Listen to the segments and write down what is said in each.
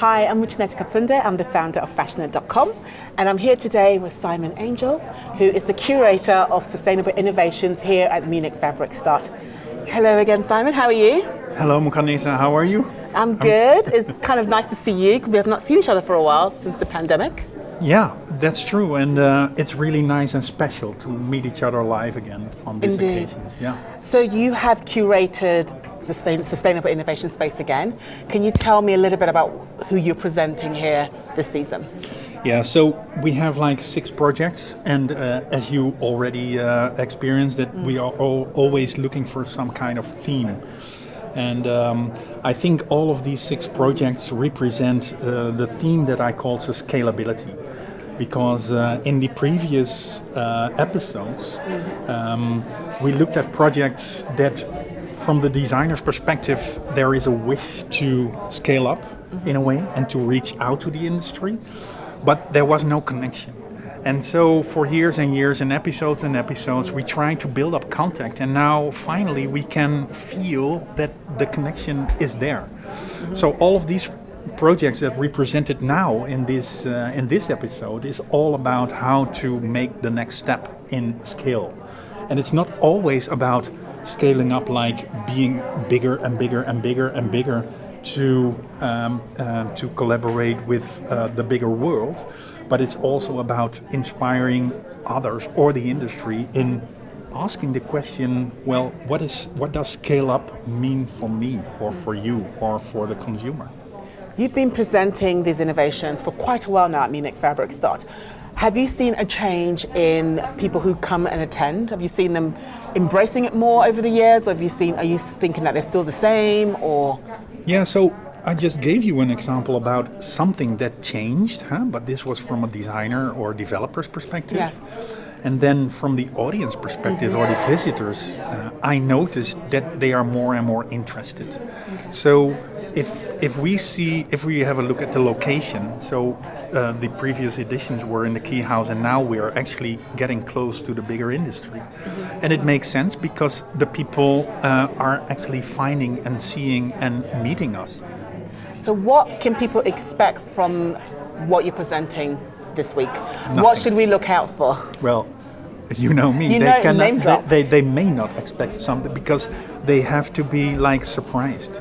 Hi, I'm Muchaneta Kapfunde. I'm the founder of FashNerd.com, and I'm here today with Simon Angel, who is the Curator of Sustainable Innovations here at the Munich Fabric Start. Hello again, Simon. How are you? Hello, Muchaneta. How are you? I'm good. It's kind of nice to see you. We have not seen each other for a while since the pandemic. Yeah, that's true, and it's really nice and special to meet each other live again on these occasions. Yeah. So you have curated the Sustainable Innovation Space again. Can you tell me a little bit about who you're presenting here this season? Yeah, so we have like 6 projects, and as you already experienced, that we are always looking for some kind of theme. And I think all of these 6 projects represent the theme that I call scalability. Because in the previous episodes, we looked at projects that, from the designer's perspective, there is a wish to scale up in a way and to reach out to the industry, but there was no connection. And so for years and years and episodes, we tried to build up contact, and now finally we can feel that the connection is there. So all of these projects that we presented now in this episode is all about how to make the next step in scale. And it's not always about scaling up, like being bigger and bigger and bigger and bigger to collaborate with the bigger world, but it's also about inspiring others or the industry in asking the question, well, what does scale up mean for me or for you or for the consumer? You've been presenting these innovations for quite a while now at Munich Fabric Start. Have you seen a change in people who come and attend? Have you seen them embracing it more over the years? Or are you thinking that they're still the same? Or yeah, so I just gave you an example about something that changed, but this was from a designer or developer's perspective. Yes. And then from the audience perspective or the visitors, I noticed that they are more and more interested. Okay. So if we have a look at the location, so the previous editions were in the Keyhouse, and now we are actually getting close to the bigger industry. Mm-hmm. And it makes sense because the people are actually finding and seeing and meeting us. So what can people expect from what you're presenting this week? Nothing. What should we look out for? Well, you know me. They may not expect something because they have to be like surprised.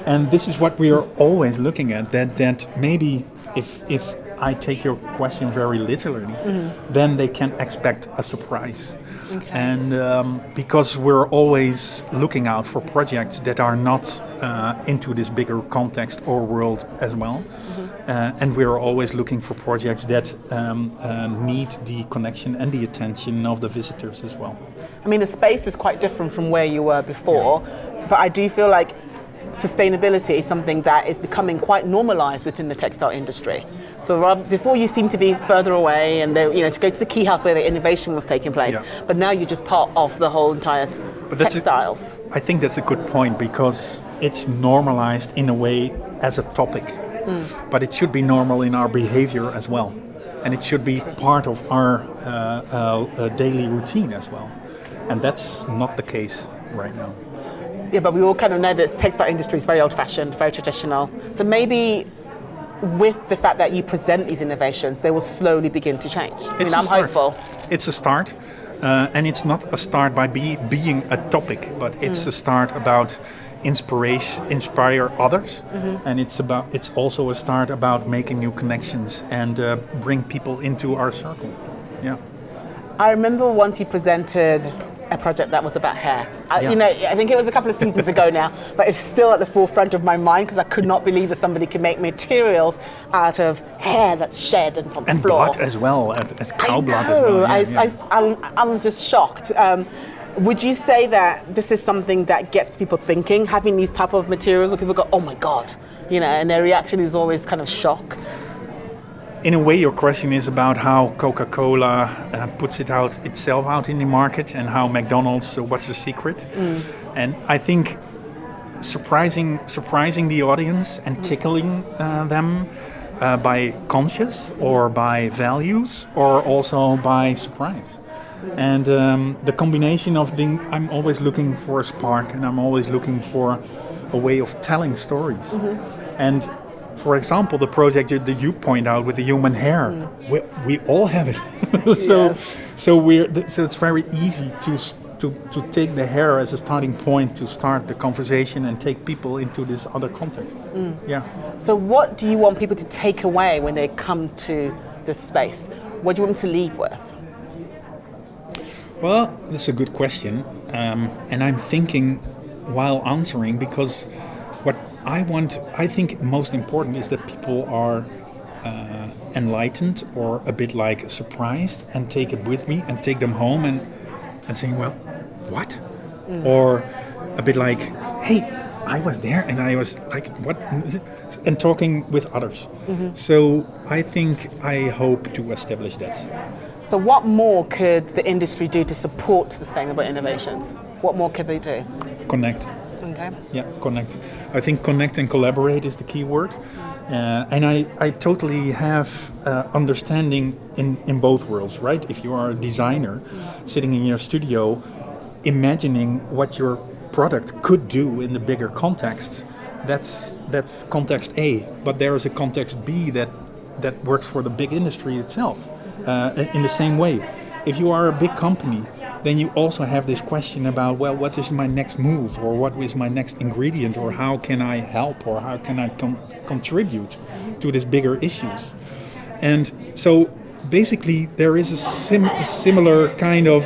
And this is what we are always looking at, that maybe if I take your question very literally, then they can expect a surprise. Okay. And because we're always looking out for projects that are not into this bigger context or world as well. And we're always looking for projects that need the connection and the attention of the visitors as well. I mean, the space is quite different from where you were before, but I do feel like sustainability is something that is becoming quite normalized within the textile industry. So before you seemed to be further away and to go to the Keyhouse where the innovation was taking place, but now you're just part of the whole entire textiles. I think that's a good point because it's normalized in a way as a topic, but it should be normal in our behavior as well. And it should be part of our daily routine as well. And that's not the case right now. Yeah, but we all kind of know that the textile industry is very old-fashioned, very traditional. So maybe with the fact that you present these innovations, they will slowly begin to change. I'm hopeful. It's a start, and it's not a start by being a topic, but it's a start about inspire others, and it's also a start about making new connections and bring people into our circle. Yeah. I remember once you presented a project that was about hair. I think it was a couple of seasons ago now, but it's still at the forefront of my mind because I could not believe that somebody could make materials out of hair that's shed and from the floor. And blood as well, as cow blood as well. I'm just shocked. Would you say that this is something that gets people thinking, having these type of materials where people go, oh my God, and their reaction is always kind of shock? In a way, your question is about how Coca-Cola puts itself out in the market, and how McDonald's. What's the secret? And I think surprising the audience and tickling them by conscious or by values or also by surprise. And the combination of I'm always looking for a spark, and I'm always looking for a way of telling stories. And for example, the project that you point out with the human hair, we all have it. So it's very easy to take the hair as a starting point to start the conversation and take people into this other context. Yeah. So what do you want people to take away when they come to this space? What do you want them to leave with? Well, that's a good question. And I'm thinking while answering, because what I think most important is that people are enlightened or a bit like surprised and take it with me and take them home and saying, well, what? Or a bit like, hey, I was there and I was like, what is it? And talking with others. So I hope to establish that. So what more could the industry do to support sustainable innovations? What more could they do? Connect. Okay. Yeah, connect. I think connect and collaborate is the key word. And I totally have understanding in both worlds, right? If you are a designer sitting in your studio, imagining what your product could do in the bigger context, that's context A. But there is a context B that works for the big industry itself. In the same way, if you are a big company, then you also have this question about, well, what is my next move, or what is my next ingredient, or how can I help, or how can I contribute to these bigger issues? And so basically there is a similar kind of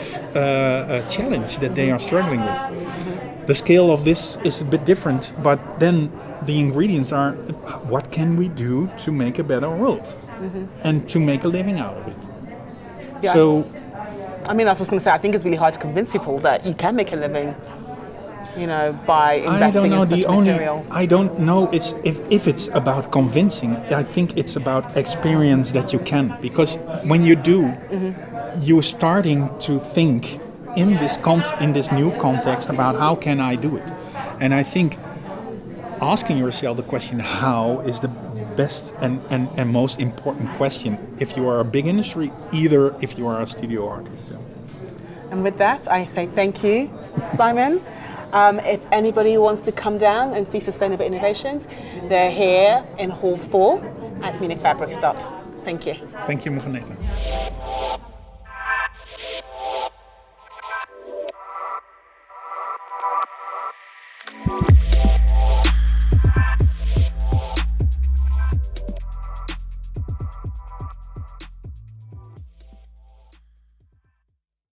challenge that they are struggling with. The scale of this is a bit different, but then the ingredients are, what can we do to make a better world and to make a living out of it? Yeah. So, I mean, I was just going to say, I think it's really hard to convince people that you can make a living, by investing in such materials. I don't know if it's about convincing. I think it's about experience that you can. Because when you do, you're starting to think in this new context about how can I do it. And I think asking yourself the question how is the best and most important question if you are a big industry, either if you are a studio artist. So. And with that, I say thank you, Simon. If anybody wants to come down and see Sustainable Innovations, they're here in Hall 4 at Munich Fabric Start. Thank you. Thank you, Muchaneta.